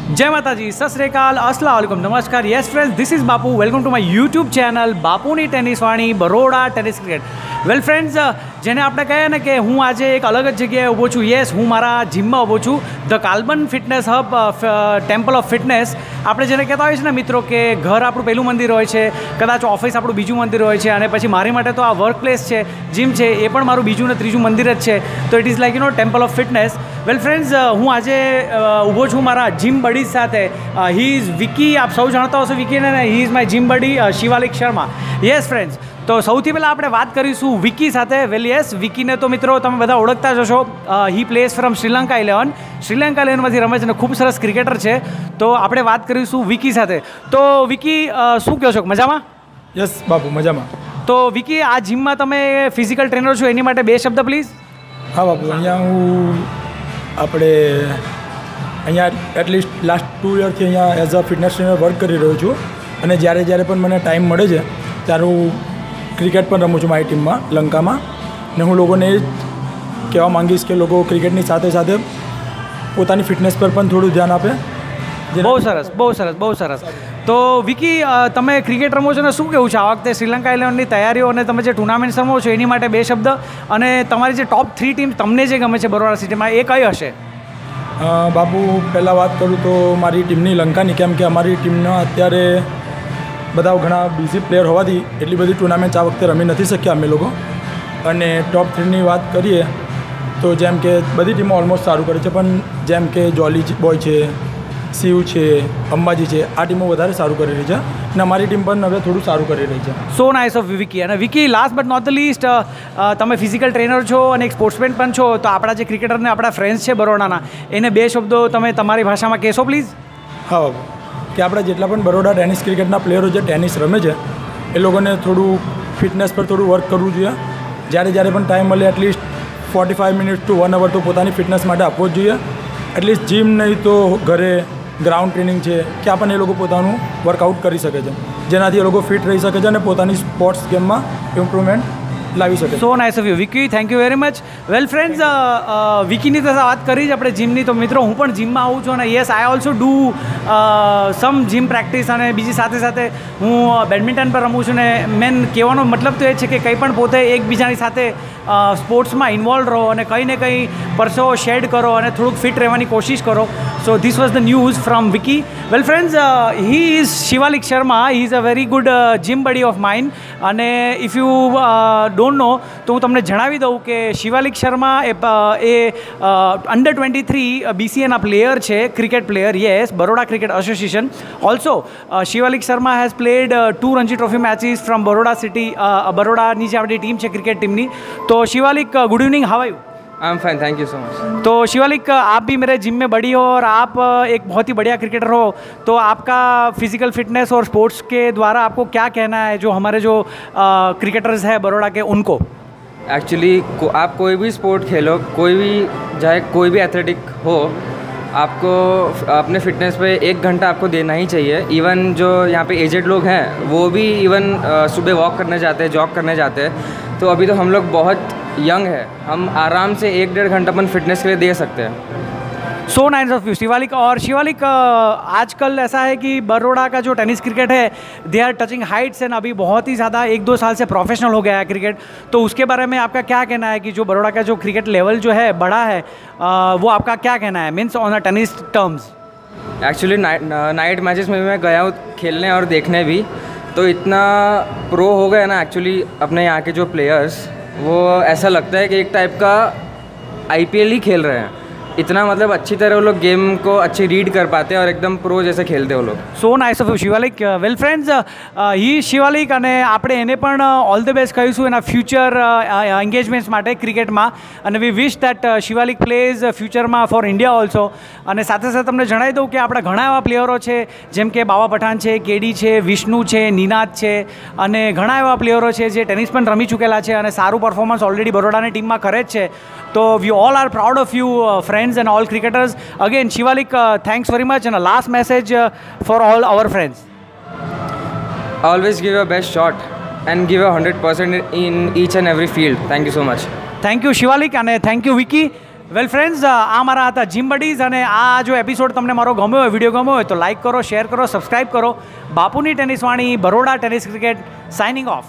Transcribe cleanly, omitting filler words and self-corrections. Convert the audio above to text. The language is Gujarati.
जय माता जी, सत श्री अकाल, अस्सलाम वालेकुम, नमस्कार। Yes friends, this is Bapu. Welcome to my YouTube channel बापूनी टेनिस वाणी Baroda tennis cricket. Well friends, જેને આપણે કહીએ ને કે હું આજે એક અલગ જ જગ્યાએ ઊભો છું. યસ, હું મારા જીમમાં ઊભો છું, the carbon fitness hub, temple of fitness. આપણે જેને કહેતા હોઈએ છીએ ને મિત્રો કે ઘર આપણું પહેલું મંદિર હોય છે, કદાચ ઓફિસ આપણું બીજું મંદિર હોય છે, અને પછી મારી માટે તો આ વર્ક પ્લેસ છે, જીમ છે, એ પણ મારું બીજું ને ત્રીજું મંદિર જ છે. તો it is like temple of fitness. Well friends, હું આજે ઊભો છું મારા જીમ બડીઝ સાથે. હી ઇઝ વિકી, આપ સૌ જાણતા હશો વિકીને. હી ઇઝ માય જીમ બડી શિવાલિક શર્મા. યસ ફ્રેન્ડ્સ, તો સૌથી પહેલાં આપણે વાત કરીશું વિકી સાથે. વેલ યસ, વિકીને તો મિત્રો તમે બધા ઓળખતા જ હશો. He plays from Sri Lanka 11. Sri Lanka 11માંથી રમે છે અને ખૂબ સરસ ક્રિકેટર છે. તો આપણે વાત કરીશું વિકી સાથે. તો વિકી, શું કહો છો, મજામાં? યસ બાપુ, મજામાં. તો વિકી, આ જીમમાં તમે ફિઝિકલ ટ્રેનર છો, એની માટે બે શબ્દ પ્લીઝ. હા બાપુ, અહીંયા હું અહીંયા એટલીસ્ટ લાસ્ટ 2 યરથી અહીંયા as a fitness trainer work કરી રહ્યો છું. અને જ્યારે પણ મને ટાઈમ મળે છે ત્યારે હું ક્રિકેટ પણ રમું છું મારી ટીમમાં લંકામાં. ને હું લોકોને એ જ કહેવા માંગીશ કે લોકો ક્રિકેટની સાથે સાથે પોતાની ફિટનેસ પર પણ થોડું ધ્યાન આપે. બહુ સરસ, બહુ સરસ, બહુ સરસ. તો વિકી, તમે ક્રિકેટ રમો છો ને, શું કહેવું છે આ વખતે શ્રીલંકા 11ની તૈયારીઓ અને તમે જે ટુર્નામેન્ટ રમો છો એની માટે બે શબ્દ, અને તમારી જે ટોપ 3 ટીમ તમને જે ગમે છે બરોડા સિટીમાં, એ કઈ હશે? બાપુ, પહેલાં વાત કરું તો મારી ટીમની લંકાની, કેમ કે અમારી ટીમના અત્યારે બધા ઘણા બિઝી પ્લેયર હોવાથી એટલી બધી ટુર્નામેન્ટ આ વખતે રમી નથી શક્યા અમે લોકો. અને ટોપ 3ની વાત કરીએ તો જેમ કે બધી ટીમો ઓલમોસ્ટ સારું કરે છે, પણ જેમ કે જોલી બોય છે, શિવ છે, અંબાજી છે, આ ટીમો વધારે સારું કરી રહી છે. અને અમારી ટીમ પણ હવે થોડું સારું કરી રહી છે. So nice of Vicky. અને Vicky, last but not the least, તમે ફિઝિકલ ટ્રેનર છો અને એક સ્પોર્ટ્સમેન પણ છો. તો આપણા જે ક્રિકેટરને આપણા ફ્રેન્ડ્સ છે બરોડાના, એને બે શબ્દો તમે તમારી ભાષામાં કહેશો પ્લીઝ. હા બાબુ, કે આપણા જેટલા પણ બરોડા ટેનિસ ક્રિકેટના પ્લેયરો જે ટેનિસ રમે છે એ લોકોને થોડું ફિટનેસ પર થોડું વર્ક કરવું જોઈએ. જ્યારે પણ ટાઈમ મળે એટલીસ્ટ 45 મિનિટ ટુ 1 અવર તો પોતાની ફિટનેસ માટે આપવો જ જોઈએ. એટલીસ્ટ જીમ નહીં તો ઘરે ગ્રાઉન્ડ ટ્રેનિંગ છે, ક્યાં પણ એ લોકો પોતાનું વર્કઆઉટ કરી શકે છે, જેનાથી એ લોકો ફિટ રહી શકે છે અને પોતાની સ્પોર્ટ્સ ગેમમાં ઇમ્પ્રુવમેન્ટ લાવી શકે. So nice of you Vicky, thank you very much. Well friends, વિકીની તો વાત કરી જ આપણે જીમની. તો મિત્રો, હું પણ જીમમાં આવું છું અને yes, I also do sum gym practice, અને બીજી સાથે સાથે હું બેડમિન્ટન પર રમું છું. ને મેન કહેવાનો મતલબ તો એ છે કે કંઈ પણ પોતે એકબીજાની સાથે સ્પોર્ટ્સમાં ઇન્વોલ્વ રહો અને કંઈ ને કંઈ પરસેવો શેડ કરો અને થોડુંક ફિટ રહેવાની કોશિશ કરો. So this was the news from Vicky. Well friends, he is Shivalik Sharma. He is a very good gym buddy of mine. અને ઇફ યુ ડોન્ટ નો, તો હું તમને જણાવી દઉં કે શિવાલિક શર્મા એ અંડર 23 BCAના પ્લેયર છે, cricket player. Yes, Baroda cricket association. Also Shivalik Sharma has played 2 Ranji trophy matches from Baroda city. બરોડાની જે આપણી ટીમ છે ક્રિકેટ ટીમની. तो Shivalik, good evening, how are you? I am fine, thank you so much. तो शिवालिक, आप भी मेरे जिम में बड़ी हो और आप एक बहुत ही बढ़िया क्रिकेटर हो. तो आपका फिजिकल फिटनेस और स्पोर्ट्स के द्वारा आपको क्या कहना है जो हमारे जो क्रिकेटर्स हैं बड़ौदा के, उनको? एक्चुअली आप कोई भी स्पोर्ट खेलो, कोई भी चाहे कोई भी एथलेटिक हो, आपको अपने फिटनेस पे 1 घंटा आपको देना ही चाहिए. इवन जो यहाँ पे एजेड लोग हैं वो भी इवन सुबह वॉक करने जाते हैं, जॉग करने जाते हैं. तो अभी तो हम लोग बहुत यंग है, हम आराम से 1-1.5 घंटा अपन फिटनेस के लिए दे सकते हैं. So nice of you Shivalik. और शिवालिक, आजकल ऐसा है कि बरोड़ा का जो टेनिस क्रिकेट है, they are touching heights and अभी बहुत ही ज़्यादा 1-2 साल से प्रोफेशनल हो गया है क्रिकेट. तो उसके बारे में आपका क्या कहना है कि जो बरोड़ा का जो क्रिकेट लेवल जो है बढ़ा है, वो आपका क्या कहना है, means on a tennis terms? Actually night matches में भी मैं गया हूँ खेलने और देखने भी. तो इतना प्रो हो गया ना एक्चुअली अपने यहाँ के जो प्लेयर्स, वो ऐसा लगता है कि एक टाइप का IPL ही खेल रहे हैं. इतना मतलब अच्छी तरह वो लोग गेम को अच्छी रीड कर पाते हैं और एकदम प्रो जैसे खेलते हैं वो लोग. So nice of you Shivalik. Well friends, he Shivalik, અને આપણે એને પણ ઓલ ધ બેસ્ટ કહીશું એના ફ્યુચર એન્ગેજમેન્ટ્સ માટે ક્રિકેટમાં. અને વી વિશ દેટ શિવાલિક પ્લેઝ ફ્યુચરમાં ફોર ઇન્ડિયા ઓલ્સો. અને સાથે સાથે તમને જણાવી દઉં કે આપણા ઘણા એવા પ્લેયરો છે, જેમ કે બાવા પઠાણ છે, કેડી છે, વિષ્ણુ છે, નિનાદ છે, અને ઘણા એવા પ્લેયરો છે જે ટેનિસ પણ રમી ચૂકેલા છે અને સારું પરફોર્મન્સ ઓલરેડી બરોડાની ટીમમાં કરે જ છે. તો we all are proud of you friends and all cricketers. Again, Shivalik, thanks very much, and a last message for all our friends. Always give your best shot and give your 100% in each and every field. Thank you so much. Thank you Shivalik, and thank you Vicky. Well friends, આ મારા હતા જીમ બડીઝ, અને આ જો એપિસોડ તમને મારો ગમ્યો હોય, વિડીયો ગમ્યો હોય તો લાઇક કરો, શેર કરો, સબસ્ક્રાઇબ કરો. બાપુની ટેનિસ વાણી, Baroda tennis cricket, signing of.